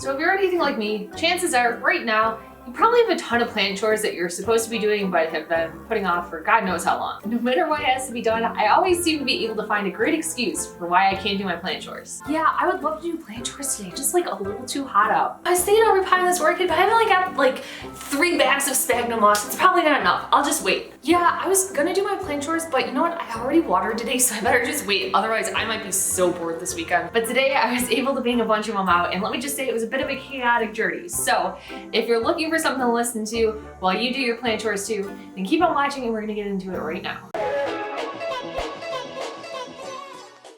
So if you're anything like me, chances are right now, you probably have a ton of plant chores that you're supposed to be doing but have been putting off for God knows how long. No matter what has to be done, I always seem to be able to find a great excuse for why I can't do my plant chores. Yeah, I would love to do plant chores today, just like a little too hot out. I was thinking of repotting this orchid, but I only got like 3 bags of sphagnum moss. It's probably not enough. I'll just wait. Yeah, I was gonna do my plant chores, but you know what? I already watered today, so I better just wait. Otherwise, I might be so bored this weekend. But today, I was able to bang a bunch of them out, and let me just say, it was a bit of a chaotic journey. So, if you're looking for something to listen to while you do your plant chores too, then keep on watching and we're gonna get into it right now.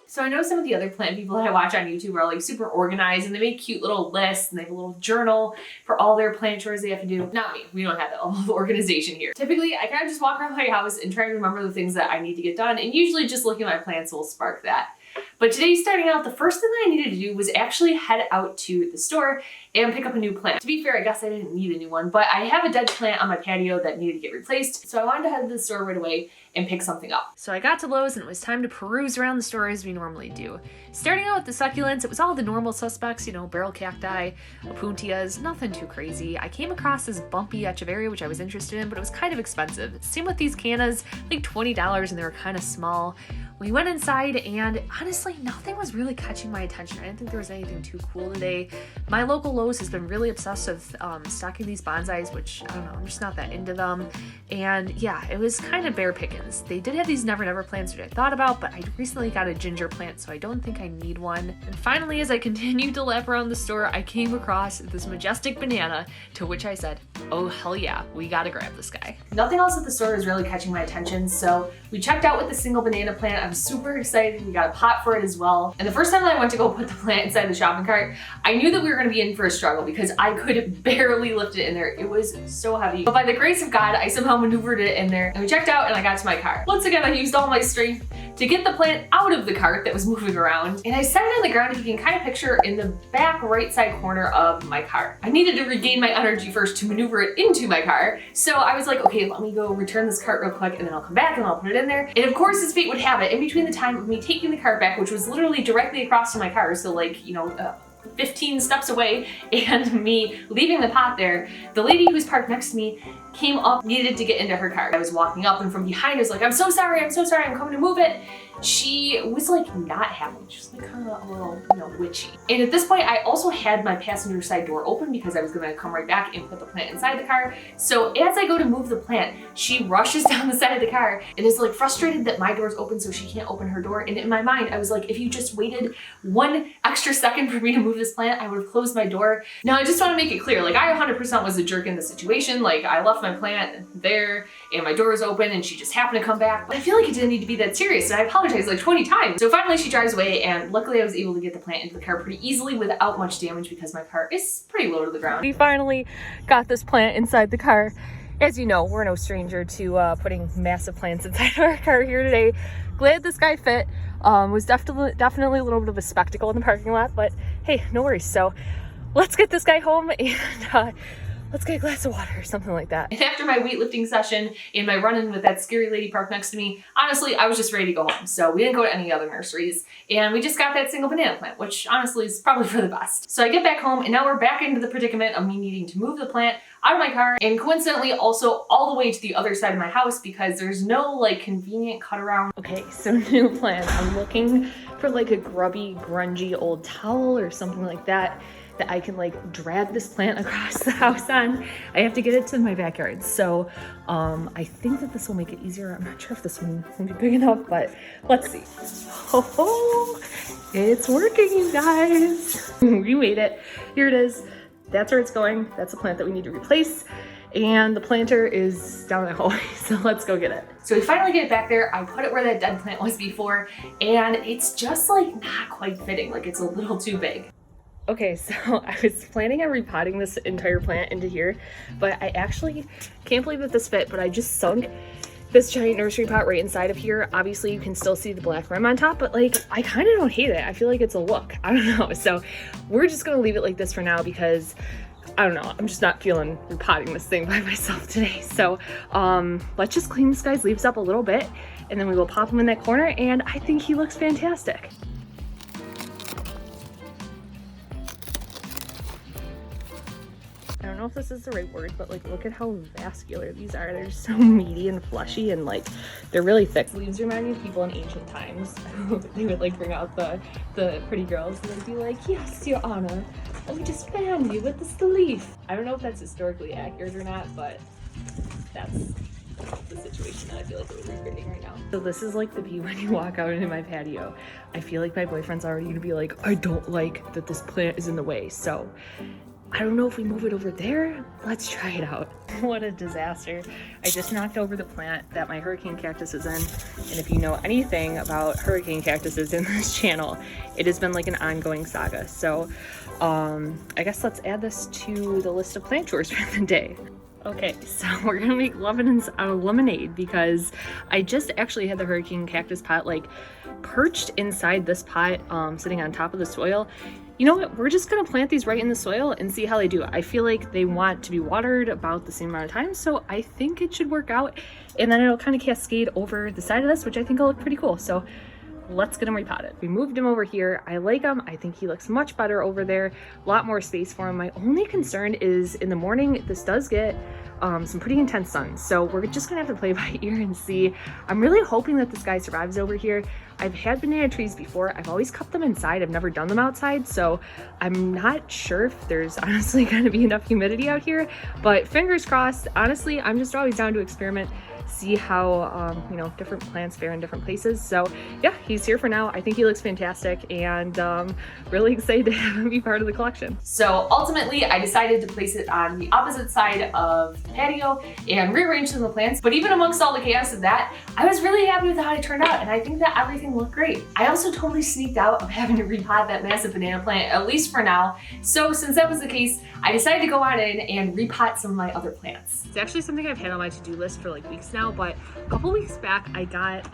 So I know some of the other plant people that I watch on YouTube are like super organized and they make cute little lists and they have a little journal for all their plant chores they have to do. Not me, we don't have that level of organization here. Typically, I kind of just walk around my house and try to remember the things that I need to get done, and usually just looking at my plants will spark that. But today, starting out, the first thing that I needed to do was actually head out to the store and pick up a new plant. To be fair, I guess I didn't need a new one, but I have a dead plant on my patio that needed to get replaced, so I wanted to head to the store right away and pick something up. So I got to Lowe's and it was time to peruse around the store as we normally do. Starting out with the succulents, it was all the normal suspects, you know, barrel cacti, opuntias, nothing too crazy. I came across this bumpy echeveria, which I was interested in, but it was kind of expensive. Same with these cannas, like $20, and they were kind of small. We went inside and honestly, nothing was really catching my attention. I didn't think there was anything too cool today. My local Lowe's has been really obsessed with stocking these bonsais, which I don't know, I'm just not that into them. And yeah, it was kind of bare pickings. They did have these never never plants, which I thought about, but I recently got a ginger plant, so I don't think I need one. And finally, as I continued to lap around the store, I came across this majestic banana, to which I said, oh hell yeah, we gotta grab this guy. Nothing else at the store was really catching my attention, so we checked out with the single banana plant. I'm super excited. We got a pot for it as well. And the first time that I went to go put the plant inside the shopping cart, I knew that we were gonna be in for a struggle because I could barely lift it in there. It was so heavy. But by the grace of God, I somehow maneuvered it in there and we checked out and I got to my car. Once again, I used all my strength to get the plant out of the cart that was moving around. And I set it on the ground, if you can kind of picture, in the back right side corner of my car. I needed to regain my energy first to maneuver it into my car. So I was like, okay, let me go return this cart real quick and then I'll come back and I'll put it in there. And of course, as fate would have it, in between the time of me taking the cart back, which was literally directly across from my car, so like, you know, 15 steps away, and me leaving the pot there, the lady who was parked next to me came up, needed to get into her car. I was walking up and from behind I was like, I'm so sorry, I'm coming to move it. She was like not happy. She was like kind of a little, you know, witchy. And at this point, I also had my passenger side door open because I was gonna come right back and put the plant inside the car. So as I go to move the plant, she rushes down the side of the car and is like frustrated that my door's open so she can't open her door. And in my mind, I was like, if you just waited 1 extra second for me to move this plant, I would have closed my door. Now, I just want to make it clear, like I 100% was a jerk in the situation. Like I left my plant there and my door was open and she just happened to come back. But I feel like it didn't need to be that serious, and I apologize like 20 times. So finally she drives away, and luckily I was able to get the plant into the car pretty easily without much damage because my car is pretty low to the ground. We finally got this plant inside the car. As you know, we're no stranger to putting massive plants inside our car here today. Glad this guy fit. Was definitely a little bit of a spectacle in the parking lot, but hey, no worries. So let's get this guy home and let's get a glass of water or something like that. And after my weightlifting session and my run-in with that scary lady parked next to me, honestly, I was just ready to go home. So we didn't go to any other nurseries, and we just got that single banana plant, which honestly is probably for the best. So I get back home and now we're back into the predicament of me needing to move the plant out of my car and coincidentally also all the way to the other side of my house because there's no like convenient cut around. Okay, so new plan. I'm looking for like a grubby, grungy old towel or something like that I can like drag this plant across the house on. I have to get it to my backyard. So I think that this will make it easier. I'm not sure if this one will be big enough, but let's see. Oh, it's working, you guys. We made it. Here it is. That's where it's going. That's the plant that we need to replace. And the planter is down the hallway, so let's go get it. So we finally get it back there. I put it where that dead plant was before, and it's just like not quite fitting. Like it's a little too big. Okay, so I was planning on repotting this entire plant into here, but I actually can't believe that this fit, but I just sunk this giant nursery pot right inside of here. Obviously you can still see the black rim on top, but like I kind of don't hate it. I feel like it's a look. I don't know. So we're just gonna leave it like this for now because I don't know, I'm just not feeling repotting this thing by myself today. So let's just clean this guy's leaves up a little bit and then we will pop him in that corner, and I think he looks fantastic. I don't know if this is the right word, but like look at how vascular these are. They're just so meaty and fleshy and like they're really thick. Leaves remind me of people in ancient times. They would like bring out the pretty girls and they'd be like, yes, your honor, we just fanned you with this leaf. I don't know if that's historically accurate or not, but that's the situation that I feel like we're recreating right now. So this is like the view when you walk out into my patio. I feel like my boyfriend's already gonna be like, I don't like that this plant is in the way. So I don't know if we move it over there. Let's try it out. What a disaster. I just knocked over the plant that my hurricane cactus is in. And if you know anything about hurricane cactuses in this channel, it has been like an ongoing saga. So I guess let's add this to the list of plant chores for the day. Okay, so we're gonna make lemonades out of lemonade because I just actually had the hurricane cactus pot like perched inside this pot, sitting on top of the soil. You know what, we're just gonna plant these right in the soil and see how they do. I feel like they want to be watered about the same amount of time, so I think it should work out. And then it'll kind of cascade over the side of this, which I think will look pretty cool. So let's get him repotted. We moved him over here. I like him. I think he looks much better over there. A lot more space for him. My only concern is in the morning, this does get some pretty intense sun. So we're just gonna have to play by ear and see. I'm really hoping that this guy survives over here. I've had banana trees before. I've always kept them inside. I've never done them outside. So I'm not sure if there's honestly gonna be enough humidity out here, but fingers crossed. Honestly, I'm just always down to experiment, see how you know, different plants fare in different places. So yeah, he's here for now. I think he looks fantastic and really excited to have him be part of the collection. So ultimately I decided to place it on the opposite side of the patio and rearrange some of the plants. But even amongst all the chaos of that, I was really happy with how it turned out and I think that everything looked great. I also totally sneaked out of having to repot that massive banana plant, at least for now. So since that was the case, I decided to go on in and repot some of my other plants. It's actually something I've had on my to-do list for like weeks now, but a couple weeks back I got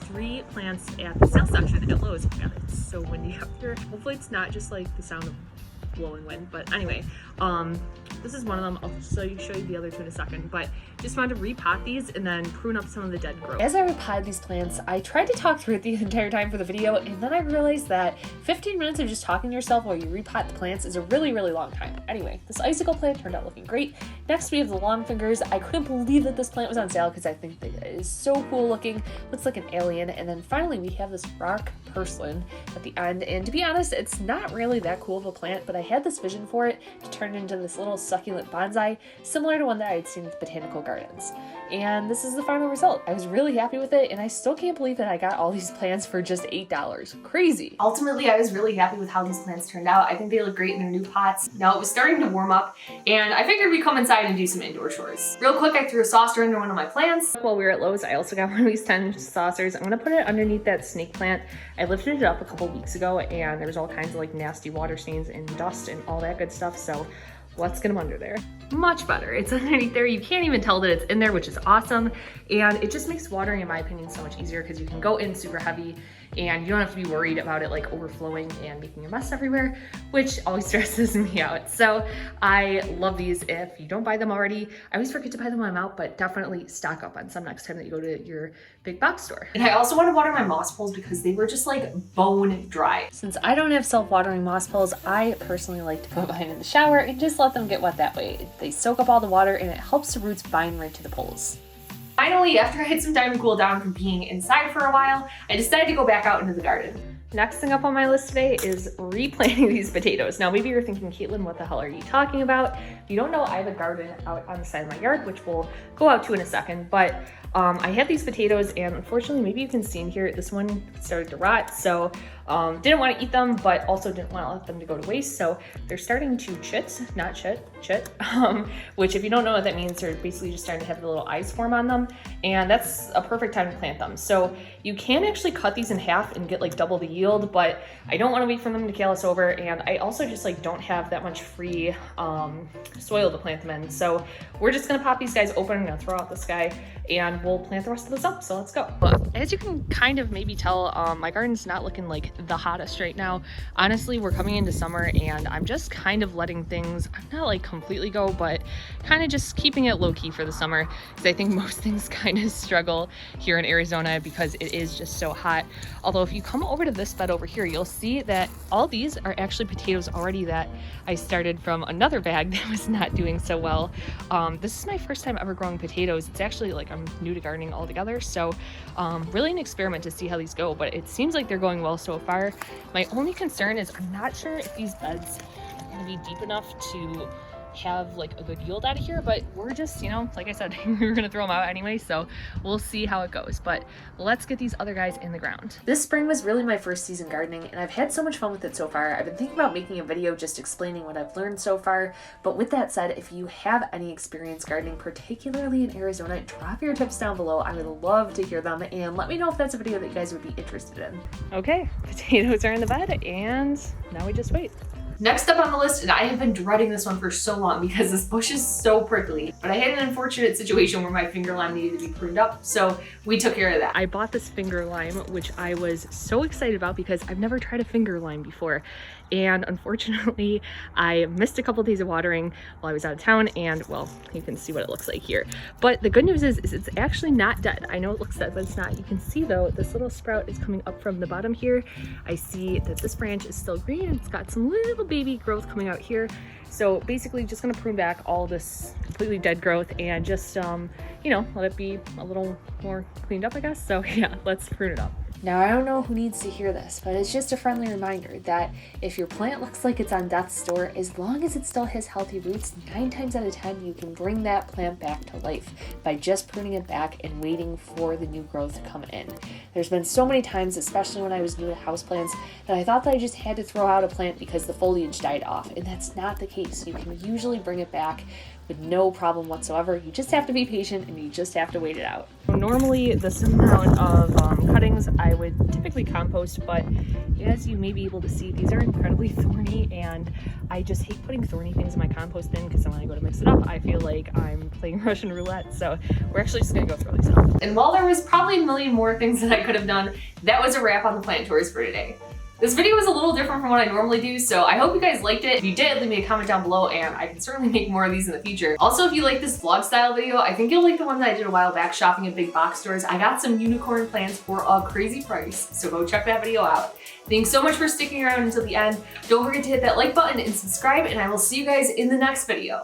3 plants at the sale section at Lowe's. God, it's so windy up here. Hopefully it's not just like the sound of blowing wind, but anyway, this is one of them. I'll show you the other two in a second, but just wanted to repot these and then prune up some of the dead growth. As I repotted these plants, I tried to talk through it the entire time for the video, and then I realized that 15 minutes of just talking to yourself while you repot the plants is a really, really long time. Anyway, this icicle plant turned out looking great. Next we have the long fingers. I couldn't believe that this plant was on sale because I think that it is so cool looking, looks like an alien. And then finally we have this rock purslane at the end, and to be honest, it's not really that cool of a plant, but I had this vision for it to turn it into this little succulent bonsai, similar to one that I had seen at the botanical gardens. And this is the final result. I was really happy with it, and I still can't believe that I got all these plants for just $8. Crazy. Ultimately, I was really happy with how these plants turned out. I think they look great in their new pots. Now it was starting to warm up, and I figured we'd come inside and do some indoor chores. Real quick, I threw a saucer under one of my plants. While we were at Lowe's, I also got one of these 10 saucers. I'm gonna put it underneath that snake plant. I lifted it up a couple weeks ago, and there was all kinds of like nasty water stains and dust and all that good stuff, so let's get them under there. Much better. It's underneath there. You can't even tell that it's in there, which is awesome. And it just makes watering, in my opinion, so much easier because you can go in super heavy and you don't have to be worried about it like overflowing and making a mess everywhere, which always stresses me out. So I love these. If you don't buy them already, I always forget to buy them when I'm out, but definitely stock up on some next time that you go to your big box store. And I also want to water my moss poles because they were just like bone dry. Since I don't have self-watering moss poles, I personally like to put mine in the shower and just let them get wet that way. They soak up all the water and it helps the roots bind right to the poles. Finally, after I had some time to cool down from being inside for a while, I decided to go back out into the garden. Next thing up on my list today is replanting these potatoes. Now maybe you're thinking, Caitlin, what the hell are you talking about? If you don't know, I have a garden out on the side of my yard, which we'll go out to in a second, but I have these potatoes and unfortunately, maybe you can see in here, this one started to rot. So didn't want to eat them, but also didn't want to let them to go to waste. So they're starting to chit, which if you don't know what that means, they're basically just starting to have the little eyes form on them. And that's a perfect time to plant them. So you can actually cut these in half and get like double the yield, but I don't want to wait for them to callus over. And I also just like don't have that much free soil to plant them in. So we're just going to pop these guys open. I'm going to throw out this guy and we'll plant the rest of this up. So let's go. As you can kind of maybe tell, my garden's not looking like the hottest right now. Honestly, we're coming into summer and I'm just kind of letting things, I'm not like completely go, but kind of just keeping it low key for the summer, because I think most things kind of struggle here in Arizona because it is just so hot. Although if you come over to this bed over here, you'll see that all these are actually potatoes already that I started from another bag that was not doing so well. This is my first time ever growing potatoes. It's actually like I'm new to gardening altogether, so really an experiment to see how these go, but it seems like they're going well so far. My only concern is I'm not sure if these beds are going to be deep enough to have like a good yield out of here, but we're just, you know, like I said, we were gonna throw them out anyway, so we'll see how it goes. But let's get these other guys in the ground. This spring was really my first season gardening, and I've had so much fun with it so far. I've been thinking about making a video just explaining what I've learned so far. But with that said, if you have any experience gardening, particularly in Arizona, drop your tips down below. I would love to hear them, and let me know if that's a video that you guys would be interested in. Okay, potatoes are in the bed, and now we just wait. Next up on the list, and I have been dreading this one for so long because this bush is so prickly, but I had an unfortunate situation where my finger lime needed to be pruned up, so we took care of that. I bought this finger lime, which I was so excited about because I've never tried a finger lime before. And unfortunately, I missed a couple of days of watering while I was out of town, and well, you can see what it looks like here. But the good news is it's actually not dead. I know it looks dead, but it's not. You can see though, this little sprout is coming up from the bottom here. I see that this branch is still green. It's got some little baby growth coming out here. So basically just gonna prune back all this completely dead growth and just, you know, let it be a little more cleaned up, I guess. So yeah, let's prune it up. Now, I don't know who needs to hear this, but it's just a friendly reminder that if your plant looks like it's on death's door, as long as it still has healthy roots, 9 times out of 10, you can bring that plant back to life by just pruning it back and waiting for the new growth to come in. There's been so many times, especially when I was new to houseplants, that I thought that I just had to throw out a plant because the foliage died off, and that's not the case. You can usually bring it back with no problem whatsoever. You just have to be patient and you just have to wait it out. Normally this amount of cuttings I would typically compost, but as you may be able to see, these are incredibly thorny, and I just hate putting thorny things in my compost bin because then when I go to mix it up, I feel like I'm playing Russian roulette. So we're actually just gonna go throw these out. And while there was probably a million more things that I could have done, that was a wrap on the plant tours for today. This video was a little different from what I normally do, so I hope you guys liked it. If you did, leave me a comment down below and I can certainly make more of these in the future. Also, if you like this vlog style video, I think you'll like the one that I did a while back shopping at big box stores. I got some unicorn plants for a crazy price, so go check that video out. Thanks so much for sticking around until the end. Don't forget to hit that like button and subscribe, and I will see you guys in the next video.